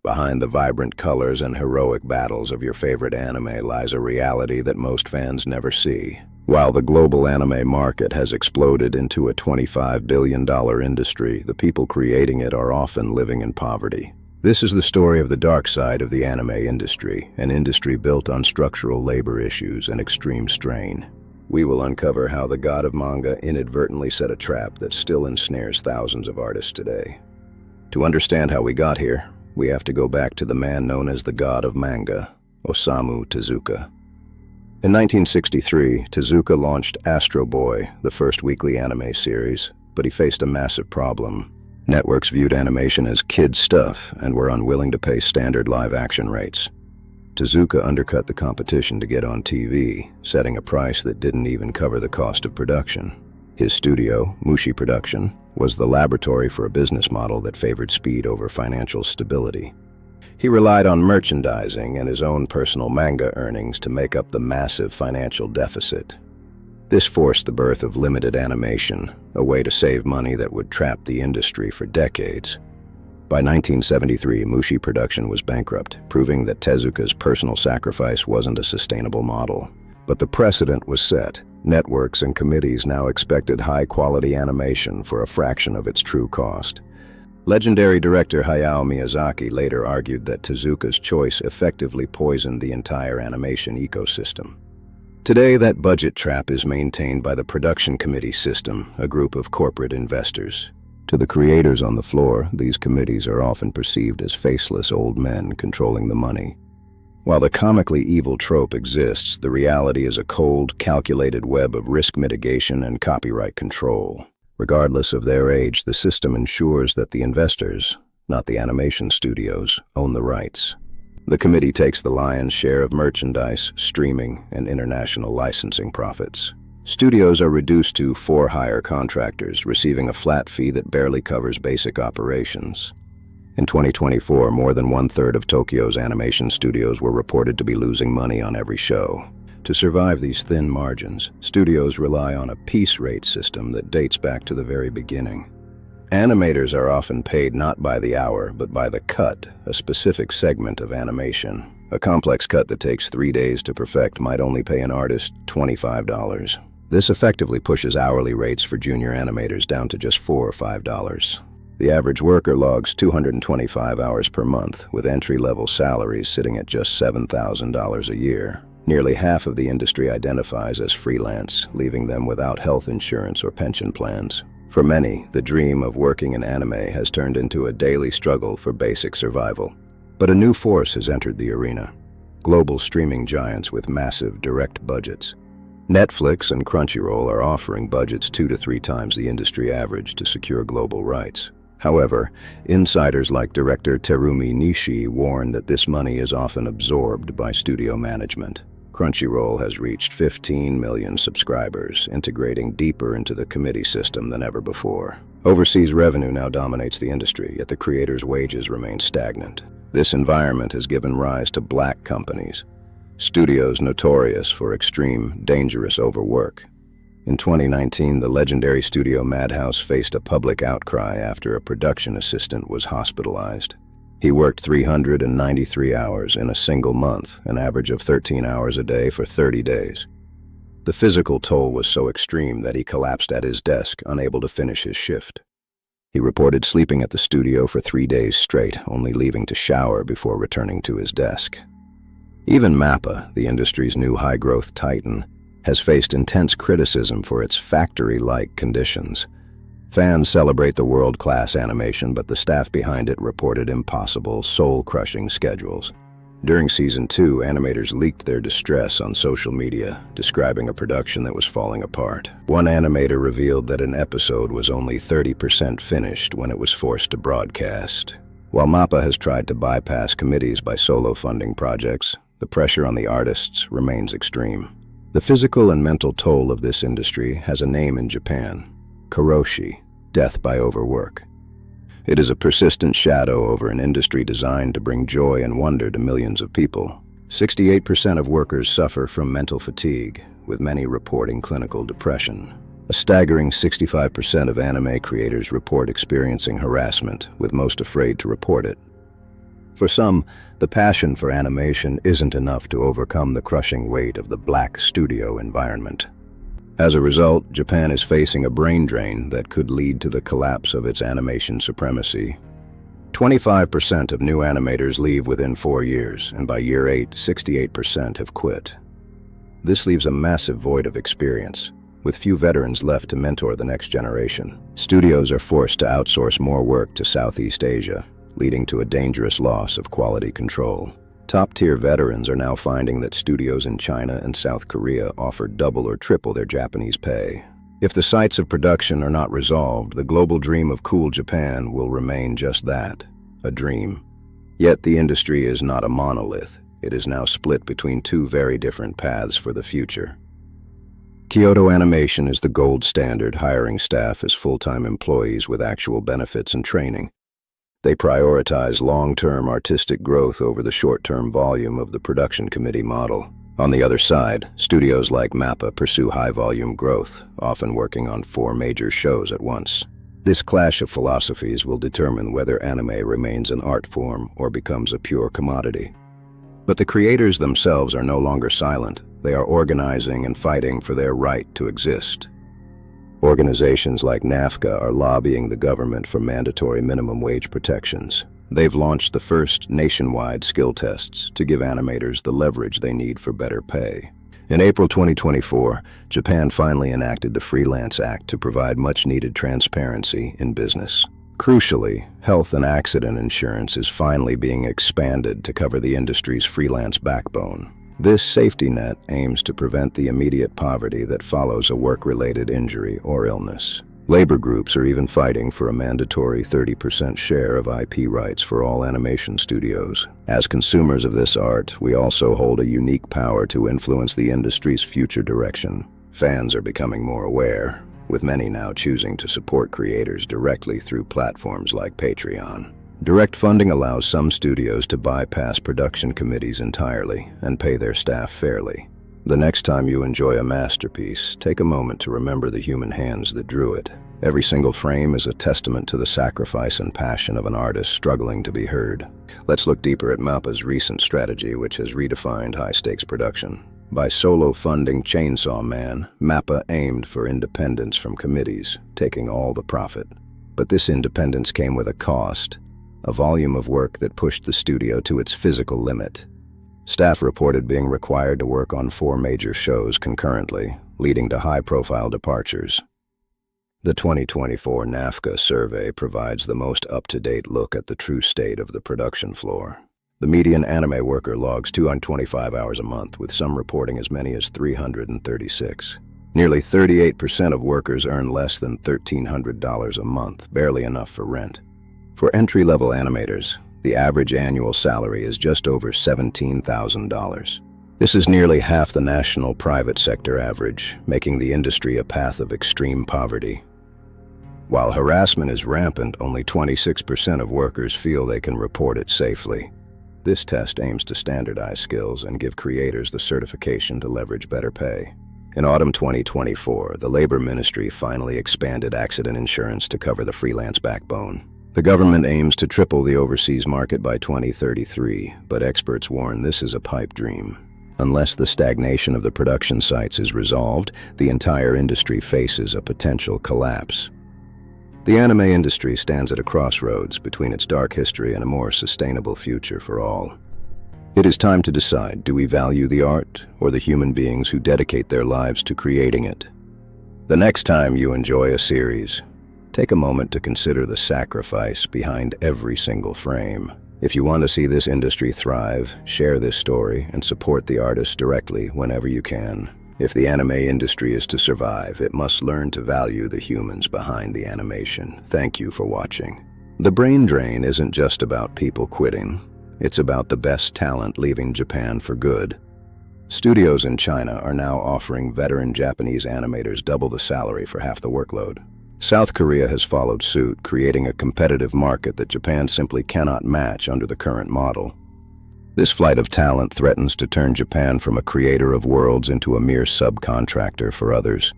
Behind the vibrant colors and heroic battles of your favorite anime lies a reality that most fans never see. While the global anime market has exploded into a $25 billion industry, the people creating it are often living in poverty. This is the story of the dark side of the anime industry, an industry built on structural labor issues and extreme strain. We will uncover how the god of manga inadvertently set a trap that still ensnares thousands of artists today. To understand how we got here, we have to go back to the man known as the god of manga, Osamu Tezuka. In 1963, Tezuka launched Astro Boy, the first weekly anime series, but he faced a massive problem. Networks viewed animation as kid stuff and were unwilling to pay standard live-action rates. Tezuka undercut the competition to get on TV, setting a price that didn't even cover the cost of production. His studio, Mushi Production, was the laboratory for a business model that favored speed over financial stability. He relied on merchandising and his own personal manga earnings to make up the massive financial deficit. This forced the birth of limited animation, a way to save money that would trap the industry for decades. By 1973, Mushi Production was bankrupt, proving that Tezuka's personal sacrifice wasn't a sustainable model. But the precedent was set. Networks and committees now expected high-quality animation for a fraction of its true cost. Legendary director Hayao Miyazaki later argued that Tezuka's choice effectively poisoned the entire animation ecosystem. Today, that budget trap is maintained by the production committee system, a group of corporate investors. To the creators on the floor, these committees are often perceived as faceless old men controlling the money. While the comically evil trope exists, the reality is a cold, calculated web of risk mitigation and copyright control. Regardless of their age, the system ensures that the investors, not the animation studios, own the rights. The committee takes the lion's share of merchandise, streaming, and international licensing profits. Studios are reduced to for-hire contractors, receiving a flat fee that barely covers basic operations. In 2024, more than one-third of Tokyo's animation studios were reported to be losing money on every show. To survive these thin margins, studios rely on a piece rate system that dates back to the very beginning. Animators are often paid not by the hour, but by the cut, a specific segment of animation. A complex cut that takes 3 days to perfect might only pay an artist $25. This effectively pushes hourly rates for junior animators down to just $4 or $5. The average worker logs 225 hours per month, with entry-level salaries sitting at just $7,000 a year. Nearly half of the industry identifies as freelance, leaving them without health insurance or pension plans. For many, the dream of working in anime has turned into a daily struggle for basic survival. But a new force has entered the arena: global streaming giants with massive direct budgets. Netflix and Crunchyroll are offering budgets 2 to 3 times the industry average to secure global rights. However, insiders like director Terumi Nishi warn that this money is often absorbed by studio management. Crunchyroll has reached 15 million subscribers, integrating deeper into the committee system than ever before. Overseas revenue now dominates the industry, yet the creators' wages remain stagnant. This environment has given rise to black companies, studios notorious for extreme, dangerous overwork. In 2019, the legendary studio Madhouse faced a public outcry after a production assistant was hospitalized. He worked 393 hours in a single month, an average of 13 hours a day for 30 days. The physical toll was so extreme that he collapsed at his desk, unable to finish his shift. He reported sleeping at the studio for 3 days straight, only leaving to shower before returning to his desk. Even MAPPA, the industry's new high-growth titan, has faced intense criticism for its factory-like conditions. Fans celebrate the world-class animation, but the staff behind it reported impossible, soul-crushing schedules. During Season 2, animators leaked their distress on social media, describing a production that was falling apart. One animator revealed that an episode was only 30% finished when it was forced to broadcast. While MAPPA has tried to bypass committees by solo funding projects, the pressure on the artists remains extreme. The physical and mental toll of this industry has a name in Japan: karoshi, death by overwork. It is a persistent shadow over an industry designed to bring joy and wonder to millions of people. 68% of workers suffer from mental fatigue, with many reporting clinical depression. A staggering 65% of anime creators report experiencing harassment, with most afraid to report it. For some, the passion for animation isn't enough to overcome the crushing weight of the black studio environment. As a result, Japan is facing a brain drain that could lead to the collapse of its animation supremacy. 25% of new animators leave within 4 years, and by year 8, 68% have quit. This leaves a massive void of experience, with few veterans left to mentor the next generation. Studios are forced to outsource more work to Southeast Asia, leading to a dangerous loss of quality control. Top-tier veterans are now finding that studios in China and South Korea offer double or triple their Japanese pay. If the sites of production are not resolved, the global dream of cool Japan will remain just that, a dream. Yet the industry is not a monolith. It is now split between two very different paths for the future. Kyoto Animation is the gold standard, hiring staff as full-time employees with actual benefits and training. They prioritize long-term artistic growth over the short-term volume of the production committee model. On the other side, studios like MAPPA pursue high-volume growth, often working on 4 major shows at once. This clash of philosophies will determine whether anime remains an art form or becomes a pure commodity. But the creators themselves are no longer silent. They are organizing and fighting for their right to exist. Organizations like NAFCA are lobbying the government for mandatory minimum wage protections. They've launched the first nationwide skill tests to give animators the leverage they need for better pay. In April 2024, Japan finally enacted the Freelance Act to provide much-needed transparency in business. Crucially, health and accident insurance is finally being expanded to cover the industry's freelance backbone. This safety net aims to prevent the immediate poverty that follows a work-related injury or illness. Labor groups are even fighting for a mandatory 30% share of IP rights for all animation studios. As consumers of this art, we also hold a unique power to influence the industry's future direction. Fans are becoming more aware, with many now choosing to support creators directly through platforms like Patreon. Direct funding allows some studios to bypass production committees entirely and pay their staff fairly. The next time you enjoy a masterpiece, take a moment to remember the human hands that drew it. Every single frame is a testament to the sacrifice and passion of an artist struggling to be heard. Let's look deeper at MAPPA's recent strategy, which has redefined high-stakes production. By solo-funding Chainsaw Man, MAPPA aimed for independence from committees, taking all the profit. But this independence came with a cost, a volume of work that pushed the studio to its physical limit. Staff reported being required to work on 4 major shows concurrently, leading to high-profile departures. The 2024 NAFCA survey provides the most up-to-date look at the true state of the production floor. The median anime worker logs 225 hours a month, with some reporting as many as 336. Nearly 38% of workers earn less than $1,300 a month, barely enough for rent. For entry-level animators, the average annual salary is just over $17,000. This is nearly half the national private sector average, making the industry a path of extreme poverty. While harassment is rampant, only 26% of workers feel they can report it safely. This test aims to standardize skills and give creators the certification to leverage better pay. In autumn 2024, the Labor Ministry finally expanded accident insurance to cover the freelance backbone. The government aims to triple the overseas market by 2033, but experts warn this is a pipe dream. Unless the stagnation of the production sites is resolved, the entire industry faces a potential collapse. The anime industry stands at a crossroads between its dark history and a more sustainable future for all. It is time to decide, do we value the art or the human beings who dedicate their lives to creating it? The next time you enjoy a series, take a moment to consider the sacrifice behind every single frame. If you want to see this industry thrive, share this story and support the artists directly whenever you can. If the anime industry is to survive, it must learn to value the humans behind the animation. Thank you for watching. The brain drain isn't just about people quitting. It's about the best talent leaving Japan for good. Studios in China are now offering veteran Japanese animators double the salary for half the workload. South Korea has followed suit, creating a competitive market that Japan simply cannot match under the current model. This flight of talent threatens to turn Japan from a creator of worlds into a mere subcontractor for others.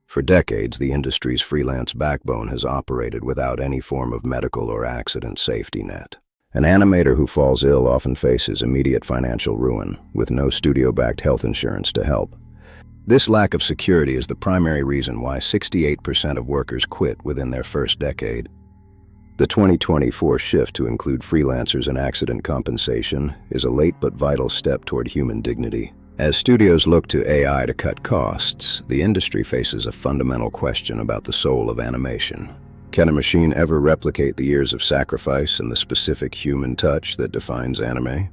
For decades, the industry's freelance backbone has operated without any form of medical or accident safety net. An animator who falls ill often faces immediate financial ruin, with no studio-backed health insurance to help. This lack of security is the primary reason why 68% of workers quit within their first decade. The 2024 shift to include freelancers and accident compensation is a late but vital step toward human dignity. As studios look to AI to cut costs, the industry faces a fundamental question about the soul of animation. Can a machine ever replicate the years of sacrifice and the specific human touch that defines anime?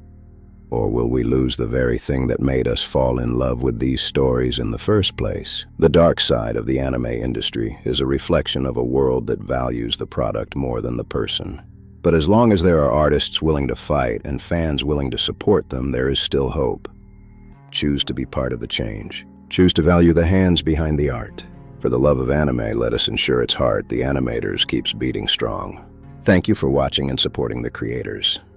Or will we lose the very thing that made us fall in love with these stories in the first place? The dark side of the anime industry is a reflection of a world that values the product more than the person. But as long as there are artists willing to fight and fans willing to support them, there is still hope. Choose to be part of the change. Choose to value the hands behind the art. For the love of anime, let us ensure its heart, the animators, keeps beating strong. Thank you for watching and supporting the creators.